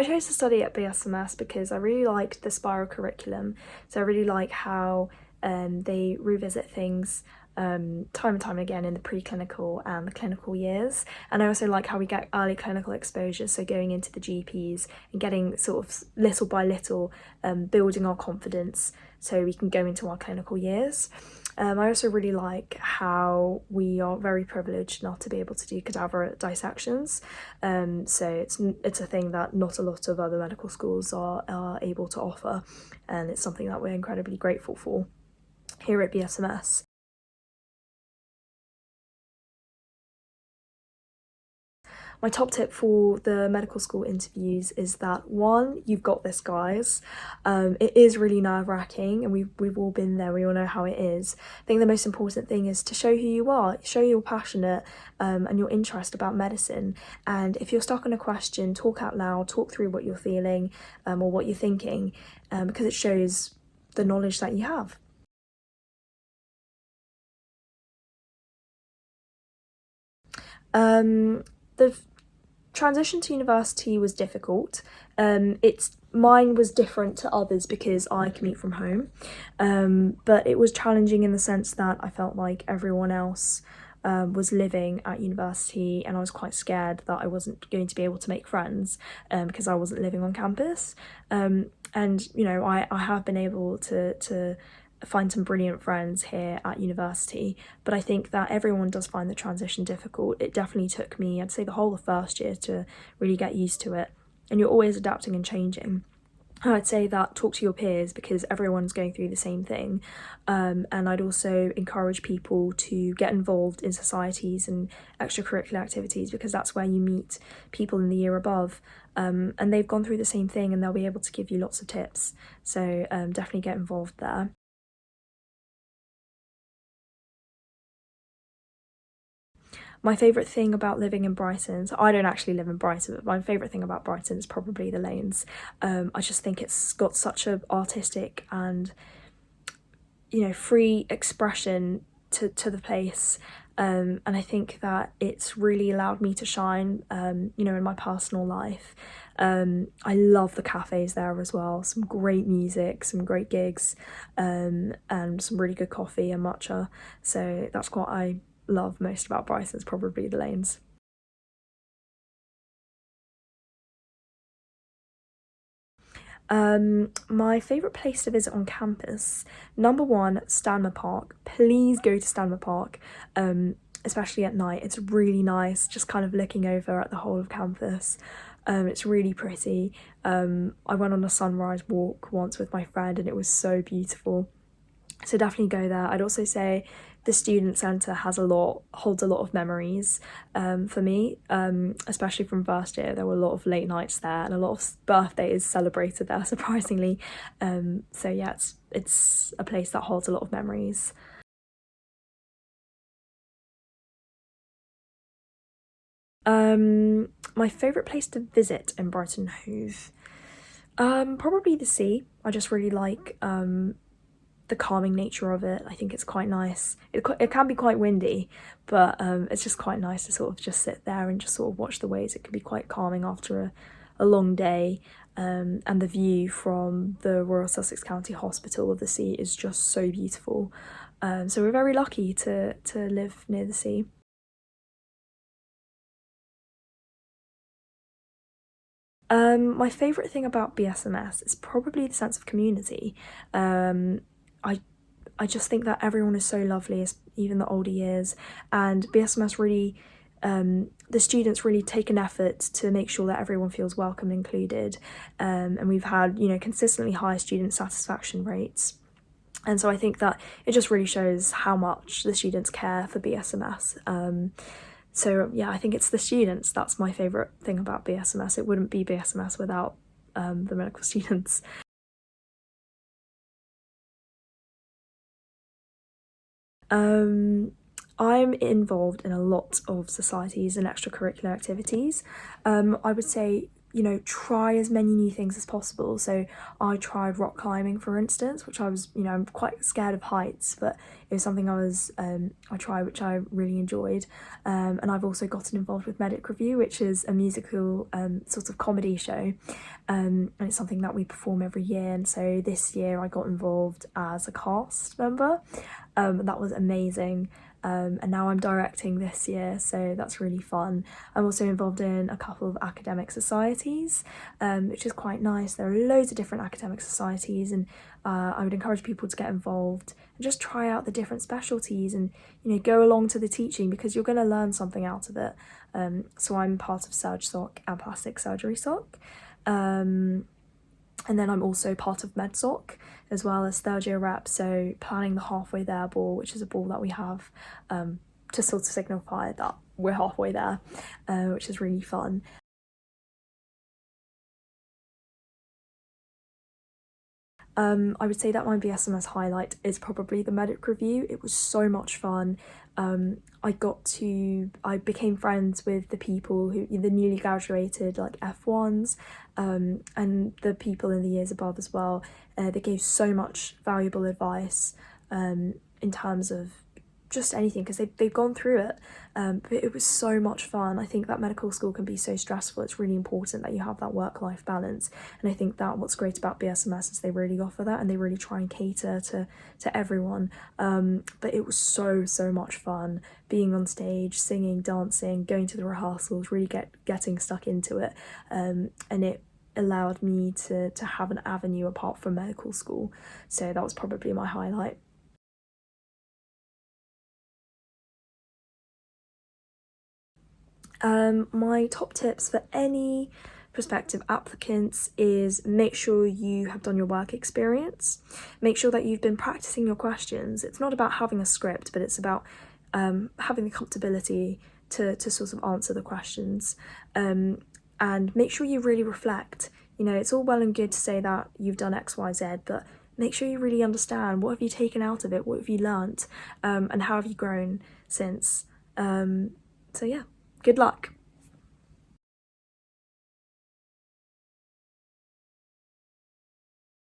I chose to study at BSMS because I really liked the spiral curriculum. So I really like how they revisit things time and time again in the preclinical and the clinical years. And I also like how we get early clinical exposure, so going into the GPs and getting sort of little by little building our confidence so we can go into our clinical years. I also really like how we are very privileged not to be able to do cadaver dissections. So it's a thing that not a lot of other medical schools are able to offer, and it's something that we're incredibly grateful for here at BSMS. My top tip for the medical school interviews is that, one, you've got this, guys. It is really nerve-wracking, and we've all been there. We all know how it is. I think the most important thing is to show who you are, show you're passionate and your interest about medicine. And if you're stuck on a question, talk out loud, talk through what you're feeling or what you're thinking, because it shows the knowledge that you have. The transition to university was difficult. Mine was different to others because I commute from home, but it was challenging in the sense that I felt like everyone else was living at university, and I was quite scared that I wasn't going to be able to make friends because I wasn't living on campus. And you know, I have been able to find some brilliant friends here at university, but I think that everyone does find the transition difficult. It definitely took me, I'd say, the whole of first year to really get used to it, and you're always adapting and changing. I'd say that talk to your peers because everyone's going through the same thing, and I'd also encourage people to get involved in societies and extracurricular activities because that's where you meet people in the year above, and they've gone through the same thing and they'll be able to give you lots of tips, so definitely get involved there. My favourite thing about living in Brighton, so I don't actually live in Brighton, but my favourite thing about Brighton is probably the lanes. I just think it's got such a artistic and, you know, free expression to the place. And I think that it's really allowed me to shine, you know, in my personal life. I love the cafes there as well. Some great music, some great gigs, and some really good coffee and matcha. So that's what I love most about Brighton, is probably the lanes. My favourite place to visit on campus, number one, Stanmer Park. Please go to Stanmer Park, especially at night. It's really nice, just kind of looking over at the whole of campus. It's really pretty. I went on a sunrise walk once with my friend and it was so beautiful. So definitely go there. I'd also say the student centre holds a lot of memories for me, especially from first year. There were a lot of late nights there and a lot of birthdays celebrated there, surprisingly. So yeah, it's a place that holds a lot of memories. My favourite place to visit in Brighton Hove, probably the sea. I just really like the calming nature of it. I think it's quite nice. It can be quite windy, but it's just quite nice to sort of just sit there and just sort of watch the waves. It can be quite calming after a long day, and the view from the Royal Sussex County Hospital of the sea is just so beautiful. So we're very lucky to live near the sea. My favourite thing about BSMS is probably the sense of community. I I just think that everyone is so lovely, even the older years, and BSMS really, the students really take an effort to make sure that everyone feels welcome and included, and we've had, you know, consistently high student satisfaction rates. And so I think that it just really shows how much the students care for BSMS. So yeah, I think it's the students. That's my favourite thing about BSMS. It wouldn't be BSMS without the medical students. I'm involved in a lot of societies and extracurricular activities. I would say you know, try as many new things as possible. So I tried rock climbing, for instance, which I was, you know, I'm quite scared of heights, but it was something I tried, which I really enjoyed. And I've also gotten involved with Medic Review, which is a musical sort of comedy show, and it's something that we perform every year. And so this year I got involved as a cast member. That was amazing. And now I'm directing this year, so that's really fun. I'm also involved in a couple of academic societies, which is quite nice. There are loads of different academic societies, and I would encourage people to get involved and just try out the different specialties and, you know, go along to the teaching, because you're going to learn something out of it. So I'm part of Surg Soc and Plastic Surgery Soc. And then I'm also part of MedSoc as well as third year rep, so planning the halfway there ball, which is a ball that we have to sort of signify that we're halfway there, which is really fun. I would say that my BSMS highlight is probably the Medic Review. It was so much fun. I became friends with the people the newly graduated, like F1s, and the people in the years above as well. They gave so much valuable advice in terms of just anything, because they've gone through it, but it was so much fun. I think that medical school can be so stressful. It's really important that you have that work-life balance, and I think that what's great about BSMS is they really offer that, and they really try and cater to everyone. But it was so much fun being on stage, singing, dancing, going to the rehearsals, really getting stuck into it, and it allowed me to have an avenue apart from medical school. So that was probably my highlight. My top tips for any prospective applicants is make sure you have done your work experience. Make sure that you've been practicing your questions. It's not about having a script, but it's about having the comfortability to sort of answer the questions. And make sure you really reflect. You know, it's all well and good to say that you've done X, Y, Z, but make sure you really understand, what have you taken out of it, what have you learnt, and how have you grown since. So yeah. Good luck.